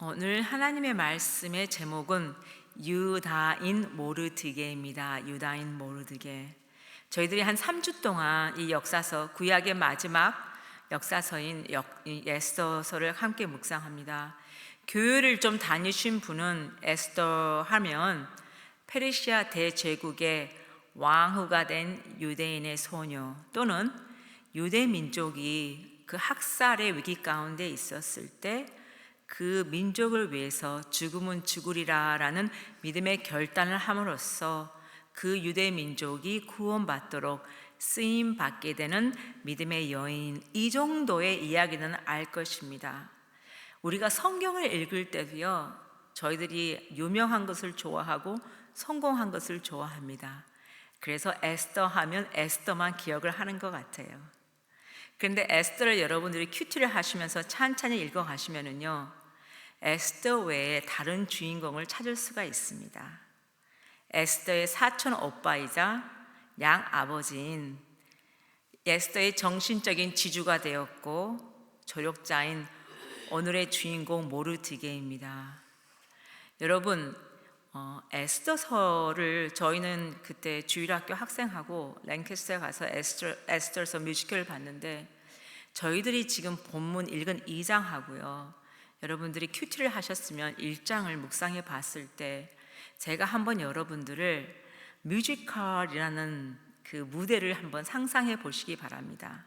오늘 하나님의 말씀의 제목은 유다인 모르드게입니다. 유다인 모르드게. 저희들이 한 3주 동안 이 역사서, 구약의 마지막 역사서인 이 에스더서를 함께 묵상합니다. 교회를 좀 다니신 분은 에스더 하면 페르시아 대제국의 왕후가 된 유대인의 소녀, 또는 유대 민족이 그 학살의 위기 가운데 있었을 때 그 민족을 위해서 죽으면 죽으리라 라는 믿음의 결단을 함으로써 그 유대 민족이 구원받도록 쓰임 받게 되는 믿음의 여인, 이 정도의 이야기는 알 것입니다. 우리가 성경을 읽을 때도요, 저희들이 유명한 것을 좋아하고 성공한 것을 좋아합니다. 그래서 에스더 하면 에스더만 기억을 하는 것 같아요. 그런데 에스더를 여러분들이 큐티를 하시면서 찬찬히 읽어 가시면은요, 에스더 외에 다른 주인공을 찾을 수가 있습니다. 에스더의 사촌 오빠이자 양 아버지인, 에스더의 정신적인 지주가 되었고 조력자인 오늘의 주인공 모르드게입니다. 여러분, 에스더서를 저희는 그때 주일학교 학생하고 랭캐스터에 가서 에스더서 뮤지컬을 봤는데, 저희들이 지금 본문 읽은 2장하고요, 여러분들이 큐티를 하셨으면 1장을 묵상해 봤을 때 제가 한번 여러분들을 뮤지컬이라는 그 무대를 한번 상상해 보시기 바랍니다.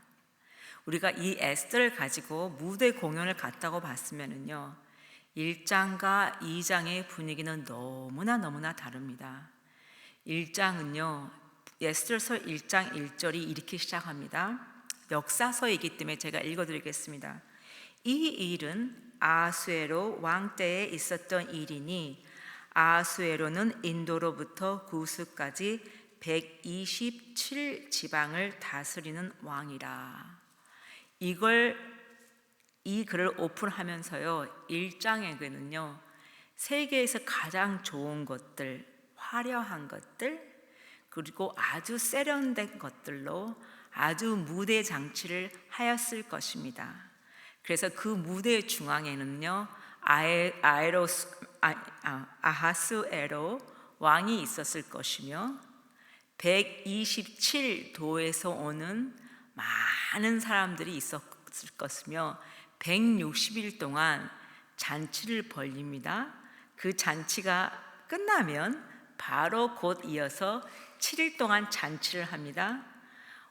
우리가 이 에스더를 가지고 무대 공연을 갔다고 봤으면은요, 1장과 2장의 분위기는 너무나 다릅니다. 1장은요, 에스더서 1장 1절이 이렇게 시작합니다. 역사서이기 때문에 제가 읽어드리겠습니다. 이 일은 아수에로 왕 때에 있었던 일이니, 아수에로는 인도로부터 구스까지 127 다스리는 왕이라. 이 글을 오픈하면서요, 1장에는요, 세계에서 가장 좋은 것들, 화려한 것들, 그리고 아주 세련된 것들로 아주 무대 장치를 하였을 것입니다. 그래서 그 무대 중앙에는요, 아하수에로 왕이 있었을 것이며, 127도에서 오는 많은 사람들이 있었을 것이며, 160일 동안 잔치를 벌립니다. 그 잔치가 끝나면 바로 곧 이어서 7일 동안 잔치를 합니다.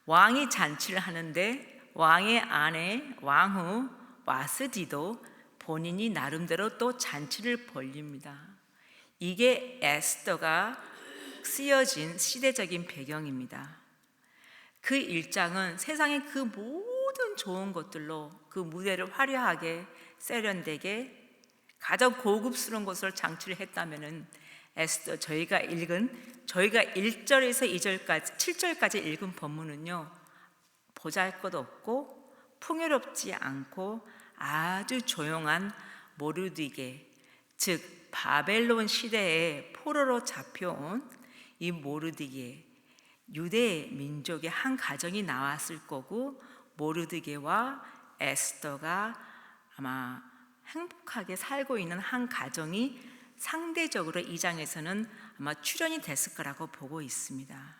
왕이 잔치를 하는데 왕의 아내 왕후 와스디도 본인이 나름대로 또 잔치를 벌립니다. 이게 에스더가 쓰여진 시대적인 배경입니다. 그 1장은 세상의 그 모든 좋은 것들로 그 무대를 화려하게 세련되게 가장 고급스러운 것으로 장치를 했다면은, 에스더 저희가 1절에서 2절까지 7절까지 읽은 본문은요, 보잘것없고 풍요롭지 않고 아주 조용한 모르드게, 즉 바벨론 시대에 포로로 잡혀온 이 모르드게, 유대 민족의 한 가정이 나왔을 거고, 모르드게와 에스더가 아마 행복하게 살고 있는 한 가정이 상대적으로 이 장에서는 아마 출연이 됐을 거라고 보고 있습니다.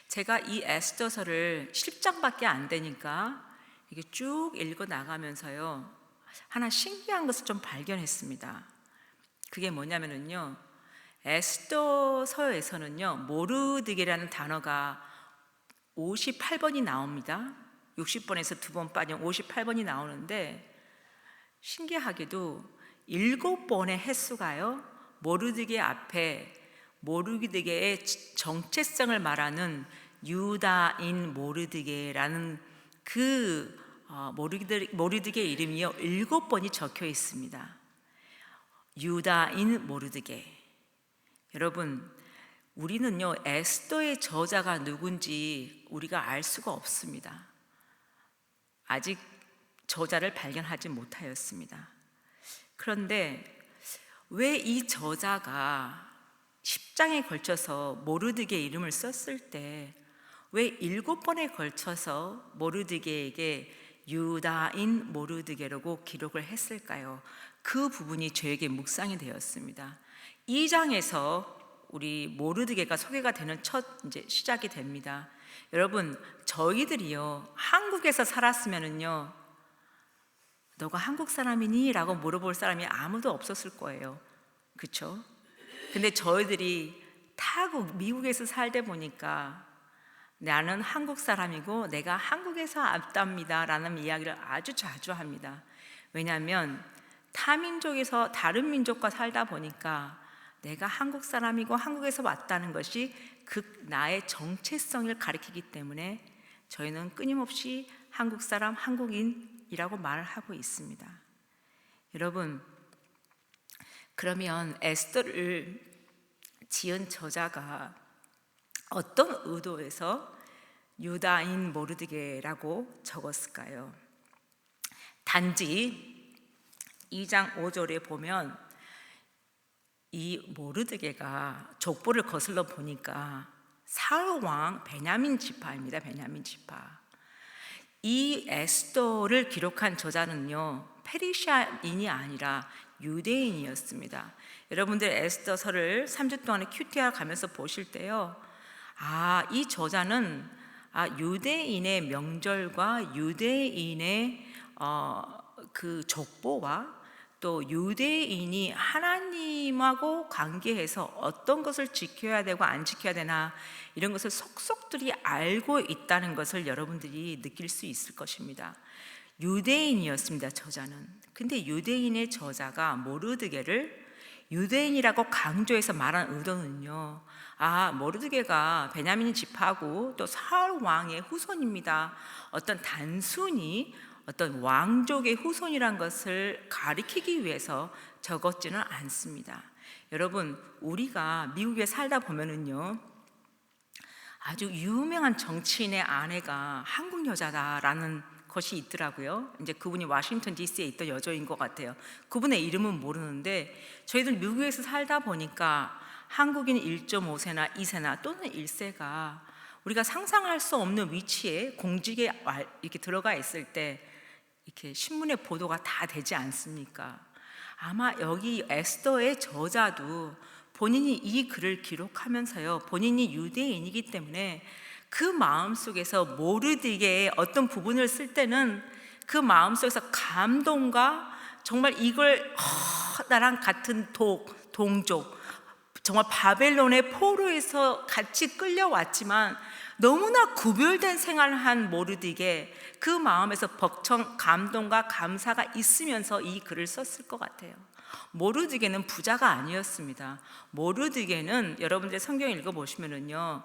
제가 이 에스더서를 10장밖에 안 되니까 이게 쭉 읽어 나가면서요, 하나 신기한 것을 좀 발견했습니다. 그게 뭐냐면요, 에스더서에서는요, 모르드게라는 단어가 58번이 나옵니다. 60번에서 2번 빠진 58번이 나오는데, 신기하게도 7번의 횟수가요, 모르드게 앞에 모르드게의 정체성을 말하는 유다인 모르드게라는 그 모르드게 이름이요, 7번이 적혀 있습니다. 유다인 모르드게. 여러분, 우리는요, 에스더의 저자가 누군지 우리가 알 수가 없습니다. 아직 저자를 발견하지 못하였습니다. 그런데 왜 이 저자가 10장에 걸쳐서 모르드게 이름을 썼을 때 왜 7번에 걸쳐서 모르드게에게 유다인 모르드게라고 기록을 했을까요? 그 부분이 저에게 묵상이 되었습니다. 2장에서 우리 모르드게가 소개가 되는 첫 이제 시작이 됩니다. 여러분, 저희들이요 한국에서 살았으면은요 너가 한국 사람이니? 라고 물어볼 사람이 아무도 없었을 거예요. 그렇죠? 근데 저희들이 타국 미국에서 살다 보니까 나는 한국 사람이고 내가 한국에서 왔답니다 라는 이야기를 아주 자주 합니다. 왜냐하면 타민족에서 다른 민족과 살다 보니까 내가 한국 사람이고 한국에서 왔다는 것이 그 나의 정체성을 가리키기 때문에 저희는 끊임없이 한국 사람, 한국인이라고 말을 하고 있습니다. 여러분, 그러면 에스더를 지은 저자가 어떤 의도에서 유다인 모르드게라고 적었을까요? 단지 2장 5절에 보면 이 모르드게가 족보를 거슬러 보니까 사울 왕 베냐민 지파입니다. 베냐민 지파. 이 에스더를 기록한 저자는요 페르시아인이 아니라 유대인이었습니다. 여러분들 에스더서를 3주 동안의 큐티아 가면서 보실 때요, 이 저자는 유대인의 명절과 유대인의 그 족보와 또 유대인이 하나님하고 관계해서 어떤 것을 지켜야 되고 안 지켜야 되나 이런 것을 속속들이 알고 있다는 것을 여러분들이 느낄 수 있을 것입니다. 유대인이었습니다, 저자는. 근데 유대인의 저자가 모르드게를 유대인이라고 강조해서 말한 의도는요, 모르드게가 베냐민 지파고 또 사울 왕의 후손입니다. 어떤 단순히 어떤 왕족의 후손이란 것을 가리키기 위해서 적었지는 않습니다. 여러분, 우리가 미국에 살다 보면은요, 아주 유명한 정치인의 아내가 한국 여자다라는 것이 있더라고요. 이제 그분이 워싱턴 DC에 있던 여자인 것 같아요. 그분의 이름은 모르는데 저희들 미국에서 살다 보니까 한국인 1.5세나 2세나 또는 1세가 우리가 상상할 수 없는 위치에 공직에 이렇게 들어가 있을 때 이렇게 신문에 보도가 다 되지 않습니까? 아마 여기 에스더의 저자도 본인이 이 글을 기록하면서요, 본인이 유대인이기 때문에 그 마음속에서 모르드게의 어떤 부분을 쓸 때는 그 마음속에서 감동과 정말 이걸 나랑 같은 동족, 정말 바벨론의 포로에서 같이 끌려왔지만 너무나 구별된 생활을 한 모르드게, 그 마음에서 벅찬 감동과 감사가 있으면서 이 글을 썼을 것 같아요. 모르드게는 부자가 아니었습니다. 모르드게는 여러분들 성경 읽어보시면은요,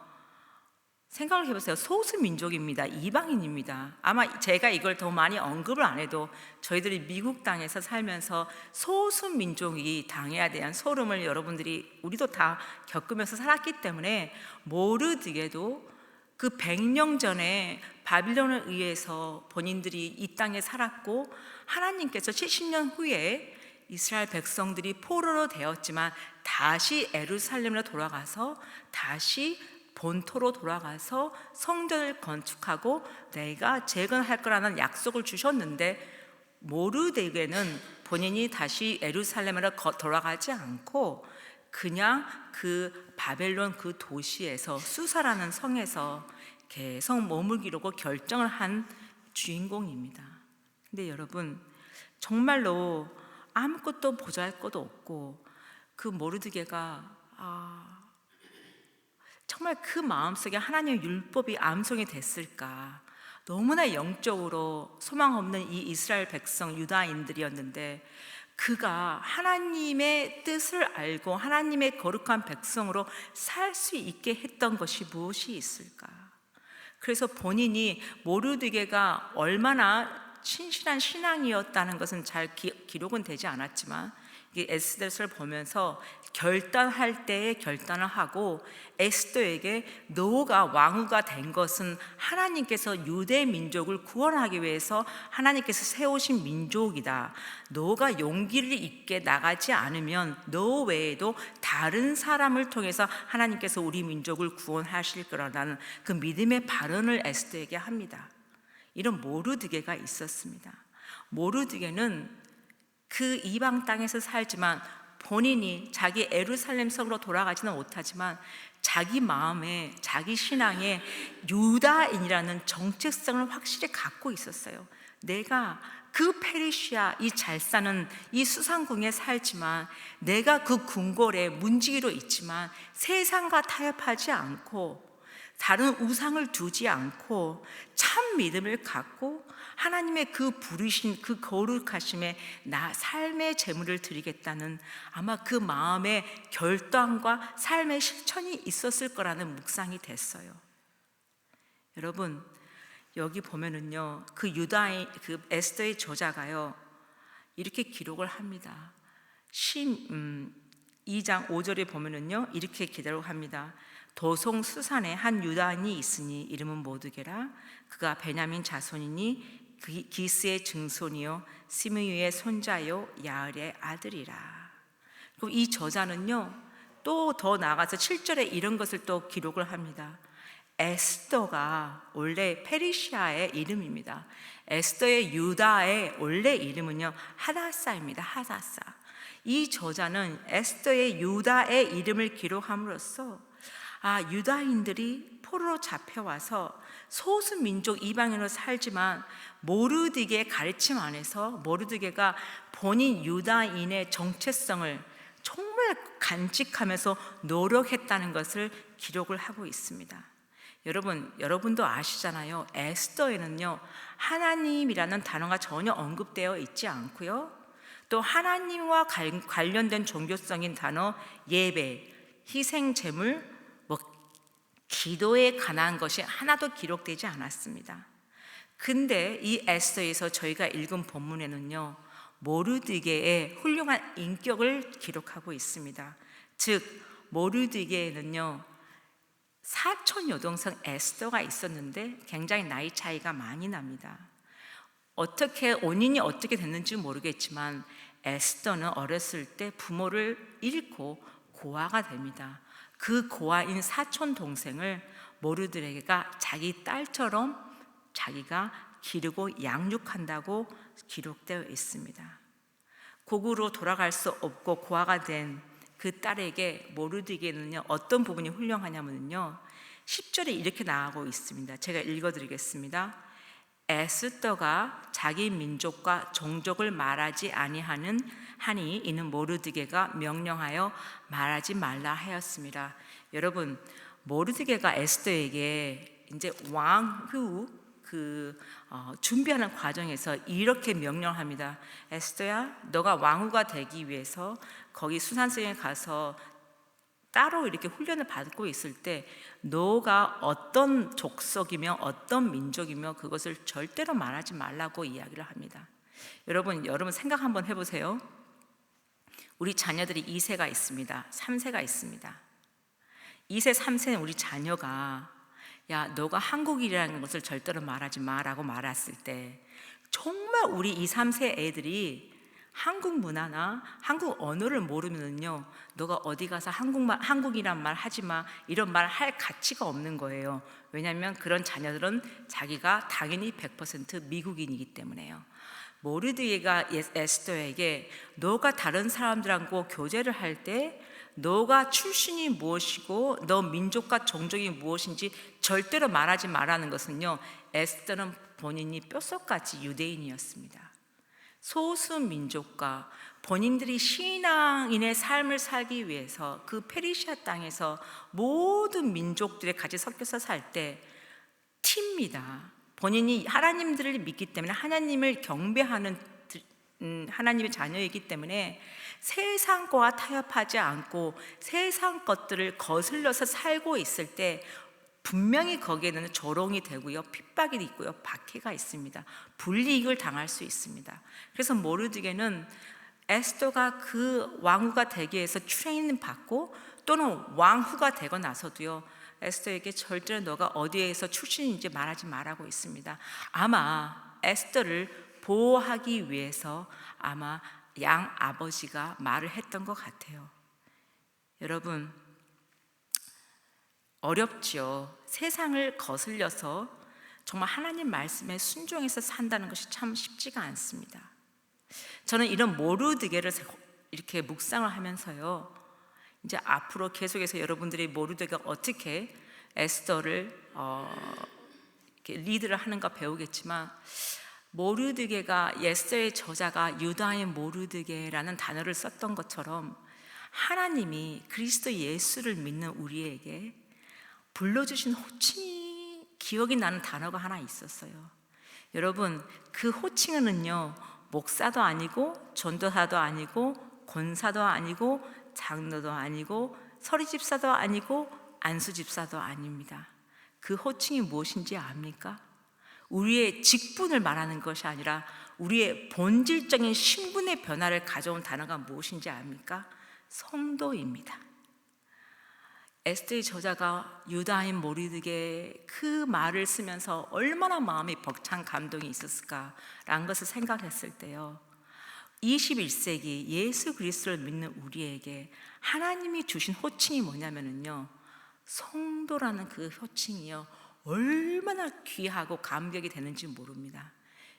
생각을 해보세요. 소수민족입니다. 이방인입니다. 아마 제가 이걸 더 많이 언급을 안 해도 저희들이 미국 땅에서 살면서 소수민족이 당해야 대한 소름을 여러분들이, 우리도 다 겪으면서 살았기 때문에 모르드게도 그 100년 전에 바빌론에 의해서 본인들이 이 땅에 살았고, 하나님께서 70년 후에 이스라엘 백성들이 포로로 되었지만 다시 예루살렘으로 돌아가서 다시 본토로 돌아가서 성전을 건축하고 내가 재건할 거라는 약속을 주셨는데, 모르드게는 본인이 다시 예루살렘으로 돌아가지 않고 그냥 그 바벨론 그 도시에서 수사라는 성에서 계속 머물기로 결정을 한 주인공입니다. 근데 여러분, 정말로 아무것도 보잘 것도 없고 그 모르드게가 정말 그 마음속에 하나님의 율법이 암송이 됐을까? 너무나 영적으로 소망 없는 이 이스라엘 백성 유다인들이었는데 그가 하나님의 뜻을 알고 하나님의 거룩한 백성으로 살 수 있게 했던 것이 무엇이 있을까? 그래서 본인이 모르드게가 얼마나 신실한 신앙이었다는 것은 잘 기록은 되지 않았지만, 에스더를 보면서 결단할 때에 결단을 하고, 에스더에게 너가 왕후가 된 것은 하나님께서 유대 민족을 구원하기 위해서 하나님께서 세우신 민족이다. 너가 용기를 있게 나가지 않으면 너 외에도 다른 사람을 통해서 하나님께서 우리 민족을 구원하실 거라는 그 믿음의 발언을 에스더에게 합니다. 이런 모르드게가 있었습니다. 모르드게는 그 이방 땅에서 살지만 본인이 자기 예루살렘 성으로 돌아가지는 못하지만 자기 마음에, 자기 신앙에 유다인이라는 정체성을 확실히 갖고 있었어요. 내가 그 페르시아, 이 잘 사는 이 수상궁에 살지만, 내가 그 궁궐에 문지기로 있지만 세상과 타협하지 않고 다른 우상을 두지 않고 참 믿음을 갖고 하나님의 그 부르신 그 거룩하심에 나 삶의 제물을 드리겠다는 아마 그 마음의 결단과 삶의 실천이 있었을 거라는 묵상이 됐어요. 여러분, 여기 보면은요, 그 유다인, 그 에스더의 저자가요, 이렇게 기록을 합니다. 2장 5절에 보면은요, 이렇게 기록을 합니다. 도송 수산에 한 유다인이 있으니 이름은 모드게라. 그가 베냐민 자손이니 기스의 증손이요 시므이의 손자요 야을의 아들이라. 그리고 이 저자는요, 또 더 나아가서 7절에 이런 것을 또 기록을 합니다. 에스더가 원래 페르시아의 이름입니다. 에스더의 유다의 원래 이름은요 하다사입니다. 하다사. 이 저자는 에스더의 유다의 이름을 기록함으로써 유다인들이 포로로 잡혀와서 소수 민족 이방인으로 살지만 모르드게의 가르침 안에서 모르드게가 본인 유다인의 정체성을 정말 간직하면서 노력했다는 것을 기록을 하고 있습니다. 여러분도 아시잖아요. 에스더에는요, 하나님이라는 단어가 전혀 언급되어 있지 않고요, 또 하나님과 관련된 종교성인 단어, 예배, 희생 제물, 기도에 관한 것이 하나도 기록되지 않았습니다. 근데 이 에스더에서 저희가 읽은 본문에는요, 모르드게의 훌륭한 인격을 기록하고 있습니다. 즉 모르드게에는요, 사촌 여동생 에스더가 있었는데 굉장히 나이 차이가 많이 납니다. 원인이 어떻게 됐는지 모르겠지만 에스더는 어렸을 때 부모를 잃고 고아가 됩니다. 그 고아인 사촌 동생을 모르드게가 자기 딸처럼 자기가 기르고 양육한다고 기록되어 있습니다. 고국으로 돌아갈 수 없고 고아가 된 그 딸에게 모르드게는요, 어떤 부분이 훌륭하냐면요, 10절에 이렇게 나오고 있습니다. 제가 읽어드리겠습니다. 에스더가 자기 민족과 종족을 말하지 아니하니 이는 모르드게가 명령하여 말하지 말라 하였습니다. 여러분, 모르드게가 에스더에게 이제 왕후 준비하는 과정에서 이렇게 명령합니다. 에스더야, 너가 왕후가 되기 위해서 거기 수산성에 가서 따로 이렇게 훈련을 받고 있을 때 너가 어떤 족속이며 어떤 민족이며 그것을 절대로 말하지 말라고 이야기를 합니다. 여러분 생각 한번 해보세요. 우리 자녀들이 2세가 있습니다. 3세가 있습니다. 2세, 3세는 우리 자녀가 야, 너가 한국인이라는 것을 절대로 말하지 마라고 말했을 때 정말 우리 2, 3세 애들이 한국 문화나 한국 언어를 모르면요, 너가 어디 가서 한국이란 말 하지 마, 이런 말 할 가치가 없는 거예요. 왜냐하면 그런 자녀들은 자기가 당연히 100% 미국인이기 때문에요. 모르드게가 에스더에게 너가 다른 사람들하고 교제를 할 때 너가 출신이 무엇이고 너 민족과 종족이 무엇인지 절대로 말하지 말라는 것은요, 에스더는 본인이 뼛속까지 유대인이었습니다. 소수 민족과 본인들이 신앙인의 삶을 살기 위해서 그 페르시아 땅에서 모든 민족들이 같이 섞여서 살 때 티입니다. 본인이 하나님들을 믿기 때문에 하나님을 경배하는 하나님의 자녀이기 때문에 세상과 타협하지 않고 세상 것들을 거슬러서 살고 있을 때 분명히 거기에는 조롱이 되고요, 핍박이 있고요, 박해가 있습니다. 불이익을 당할 수 있습니다. 그래서 모르드게는 에스더가 그 왕후가 되기 위해서 트레이닝 받고 또는 왕후가 되고 나서도요, 에스더에게 절대로 너가 어디에서 출신인지 말하지 말라고 있습니다. 아마 에스더를 보호하기 위해서 아마 양 아버지가 말을 했던 것 같아요. 여러분, 어렵죠. 세상을 거슬려서 정말 하나님 말씀에 순종해서 산다는 것이 참 쉽지가 않습니다. 저는 이런 모르드게를 이렇게 묵상을 하면서요, 이제 앞으로 계속해서 여러분들이 모르드게가 어떻게 에스더를 이렇게 리드를 하는가 배우겠지만, 모르드게가 에스더의 저자가 유다의 모르드게라는 단어를 썼던 것처럼 하나님이 그리스도 예수를 믿는 우리에게 불러주신 호칭이 기억이 나는 단어가 하나 있었어요. 여러분, 그 호칭은요, 목사도 아니고 전도사도 아니고 권사도 아니고 장로도 아니고 서리집사도 아니고 안수집사도 아닙니다. 그 호칭이 무엇인지 압니까? 우리의 직분을 말하는 것이 아니라 우리의 본질적인 신분의 변화를 가져온 단어가 무엇인지 압니까? 성도입니다. 에스더의 저자가 유다인 모르드게 그 말을 쓰면서 얼마나 마음이 벅찬 감동이 있었을까라는 것을 생각했을 때요, 21세기 예수 그리스도를 믿는 우리에게 하나님이 주신 호칭이 뭐냐면요, 성도라는 그 호칭이요, 얼마나 귀하고 감격이 되는지 모릅니다.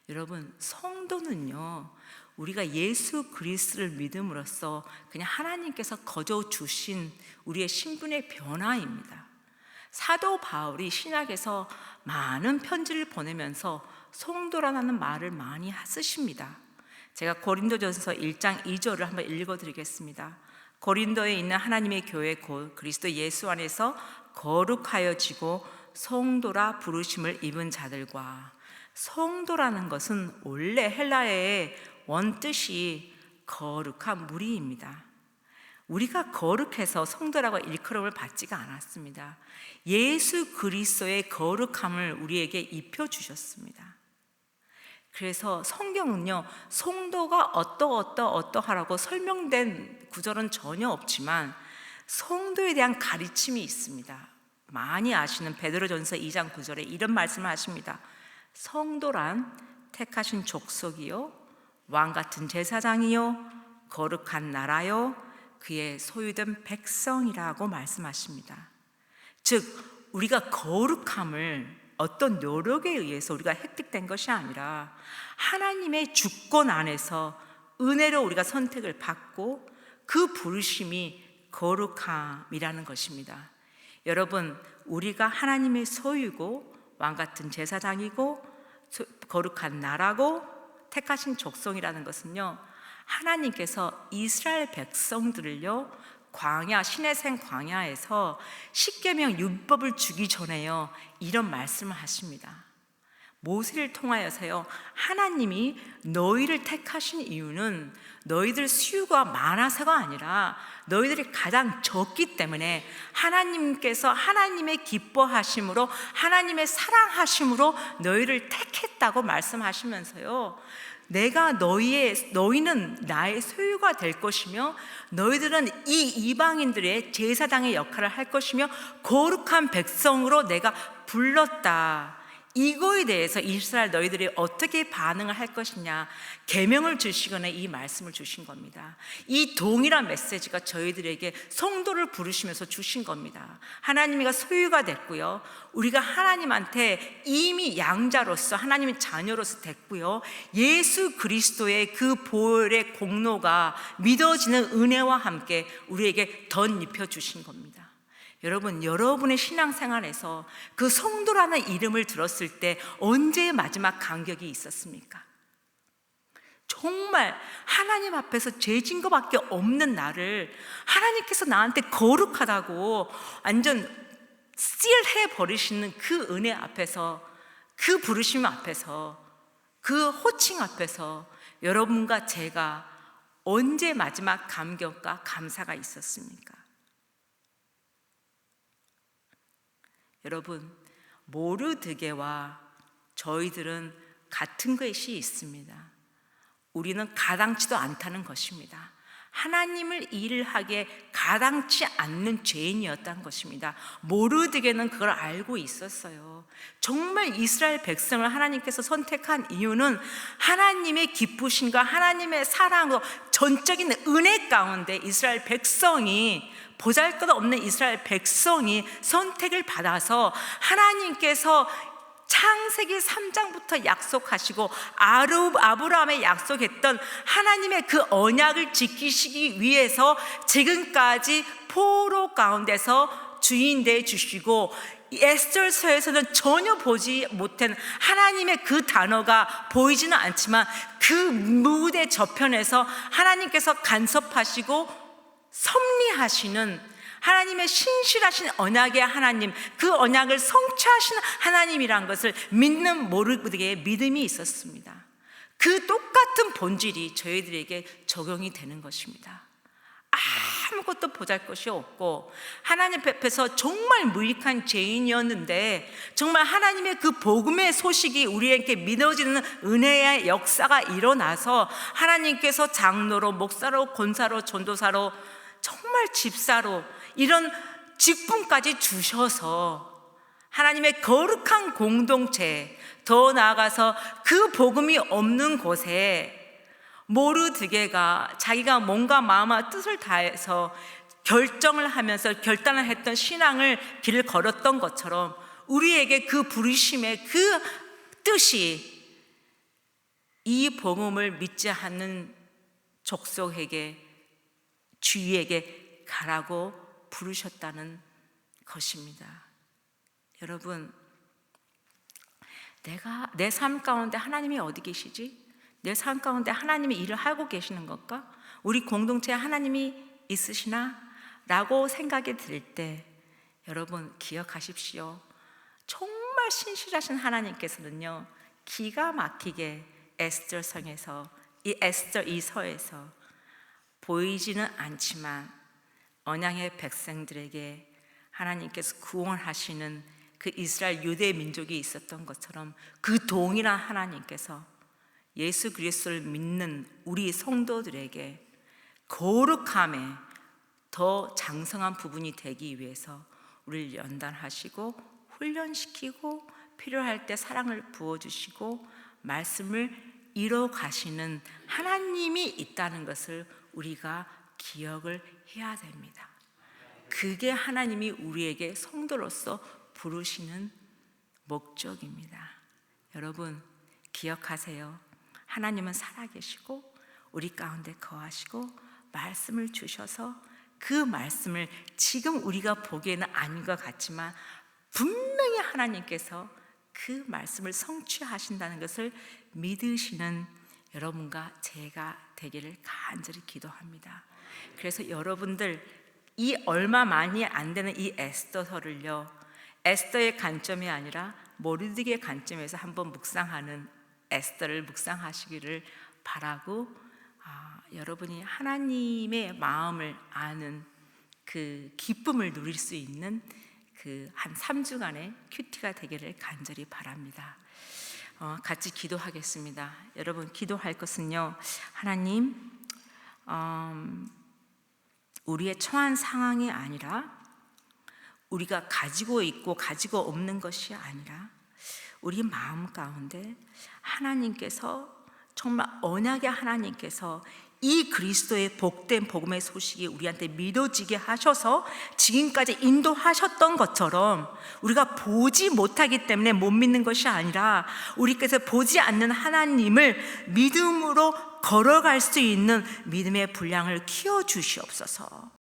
여러분, 성도는요, 우리가 예수 그리스도를 믿음으로써 그냥 하나님께서 거저 주신 우리의 신분의 변화입니다. 사도 바울이 신약에서 많은 편지를 보내면서 성도라는 말을 많이 쓰십니다. 제가 고린도전서 1장 2절을 한번 읽어드리겠습니다. 고린도에 있는 하나님의 교회 곧 그리스도 예수 안에서 거룩하여지고 성도라 부르심을 입은 자들과, 성도라는 것은 원래 헬라어의 원뜻이 거룩한 무리입니다. 우리가 거룩해서 성도라고 일컬음을 받지가 않았습니다. 예수 그리스도의 거룩함을 우리에게 입혀주셨습니다. 그래서 성경은요, 성도가 어떠하라고 설명된 구절은 전혀 없지만 성도에 대한 가르침이 있습니다. 많이 아시는 베드로전서 2장 9절에 이런 말씀을 하십니다. 성도란 택하신 족속이요 왕같은 제사장이요 거룩한 나라요 그의 소유된 백성이라고 말씀하십니다. 즉 우리가 거룩함을 어떤 노력에 의해서 우리가 획득된 것이 아니라 하나님의 주권 안에서 은혜로 우리가 선택을 받고 그 부르심이 거룩함이라는 것입니다. 여러분, 우리가 하나님의 소유고 왕같은 제사장이고 거룩한 나라고 택하신 족속이라는 것은요, 하나님께서 이스라엘 백성들을요 광야, 시내생 광야에서 십계명 율법을 주기 전에요 이런 말씀을 하십니다. 모세를 통하여서요, 하나님이 너희를 택하신 이유는 너희들 수요가 많아서가 아니라 너희들이 가장 적기 때문에 하나님께서 하나님의 기뻐하심으로 하나님의 사랑하심으로 너희를 택했다고 말씀하시면서요, 너희는 나의 소유가 될 것이며 너희들은 이 이방인들의 제사장의 역할을 할 것이며 거룩한 백성으로 내가 불렀다. 이거에 대해서 이스라엘 너희들이 어떻게 반응을 할 것이냐 계명을 주시거나 이 말씀을 주신 겁니다. 이 동일한 메시지가 저희들에게 성도를 부르시면서 주신 겁니다. 하나님이가 소유가 됐고요, 우리가 하나님한테 이미 양자로서 하나님의 자녀로서 됐고요, 예수 그리스도의 그 보혈의 공로가 믿어지는 은혜와 함께 우리에게 덧입혀 주신 겁니다. 여러분, 여러분의 신앙생활에서 그 성도라는 이름을 들었을 때 언제 마지막 감격이 있었습니까? 정말 하나님 앞에서 죄진 것밖에 없는 나를 하나님께서 나한테 거룩하다고 완전 스틸해 버리시는 그 은혜 앞에서, 그 부르심 앞에서, 그 호칭 앞에서 여러분과 제가 언제 마지막 감격과 감사가 있었습니까? 여러분, 모르드게와 저희들은 같은 것이 있습니다. 우리는 가당치도 않다는 것입니다. 하나님을 일하기에 가당치 않는 죄인이었다는 것입니다. 모르드게는 그걸 알고 있었어요. 정말 이스라엘 백성을 하나님께서 선택한 이유는 하나님의 기쁘심과 하나님의 사랑으로 전적인 은혜 가운데 이스라엘 백성이, 보잘것없는 이스라엘 백성이 선택을 받아서 하나님께서 창세기 3장부터 약속하시고 아브라함에 약속했던 하나님의 그 언약을 지키시기 위해서 지금까지 포로 가운데서 주인 돼 주시고, 에스더서에서는 전혀 보지 못한 하나님의 그 단어가 보이지는 않지만 그 무대 저편에서 하나님께서 간섭하시고 섭리하시는 하나님의 신실하신 언약의 하나님, 그 언약을 성취하시는 하나님이란 것을 믿는 모르드게의 믿음이 있었습니다. 그 똑같은 본질이 저희들에게 적용이 되는 것입니다. 아무것도 보잘것이 없고 하나님 앞에서 정말 무익한 죄인이었는데, 정말 하나님의 그 복음의 소식이 우리에게 믿어지는 은혜의 역사가 일어나서 하나님께서 장로로, 목사로, 권사로, 전도사로, 정말 집사로 이런 직분까지 주셔서 하나님의 거룩한 공동체, 더 나아가서 그 복음이 없는 곳에 모르드게가 자기가 뭔가 마음과 뜻을 다해서 결정을 하면서 결단을 했던 신앙을 길을 걸었던 것처럼, 우리에게 그 부르심의 그 뜻이 이 복음을 믿지 않는 족속에게, 주위에게 가라고 부르셨다는 것입니다. 여러분, 내 삶 가운데 하나님이 어디 계시지? 내 삶 가운데 하나님이 일을 하고 계시는 것과 우리 공동체에 하나님이 있으시나? 라고 생각이 들 때 여러분 기억하십시오. 정말 신실하신 하나님께서는요, 기가 막히게 에스더성에서, 이 에스더 이서에서 보이지는 않지만 언약의 백성들에게 하나님께서 구원하시는 그 이스라엘 유대 민족이 있었던 것처럼, 그 동일한 하나님께서 예수 그리스도를 믿는 우리 성도들에게 거룩함에 더 장성한 부분이 되기 위해서 우리를 연단하시고 훈련시키고 필요할 때 사랑을 부어주시고 말씀을 이뤄 가시는 하나님이 있다는 것을 우리가 기억을 해야 됩니다. 그게 하나님이 우리에게 성도로서 부르시는 목적입니다. 여러분 기억하세요. 하나님은 살아계시고 우리 가운데 거하시고 말씀을 주셔서 그 말씀을 지금 우리가 보기에는 아닌 것 같지만 분명히 하나님께서 그 말씀을 성취하신다는 것을 믿으시는 여러분과 제가 되기를 간절히 기도합니다. 그래서 여러분들 이 얼마 많이 안 되는 이 에스더서를요, 에스더의 관점이 아니라 모르드게의 관점에서 한번 묵상하는 에스더를 묵상하시기를 바라고, 여러분이 하나님의 마음을 아는 그 기쁨을 누릴 수 있는 그 한 3주간의 큐티가 되기를 간절히 바랍니다. 같이 기도하겠습니다. 여러분 기도할 것은요, 하나님, 우리의 처한 상황이 아니라, 우리가 가지고 있고 가지고 없는 것이 아니라 우리 마음 가운데 하나님께서, 정말 언약의 하나님께서 이 그리스도의 복된 복음의 소식이 우리한테 믿어지게 하셔서 지금까지 인도하셨던 것처럼, 우리가 보지 못하기 때문에 못 믿는 것이 아니라 우리께서 보지 않는 하나님을 믿음으로 걸어갈 수 있는 믿음의 분량을 키워주시옵소서.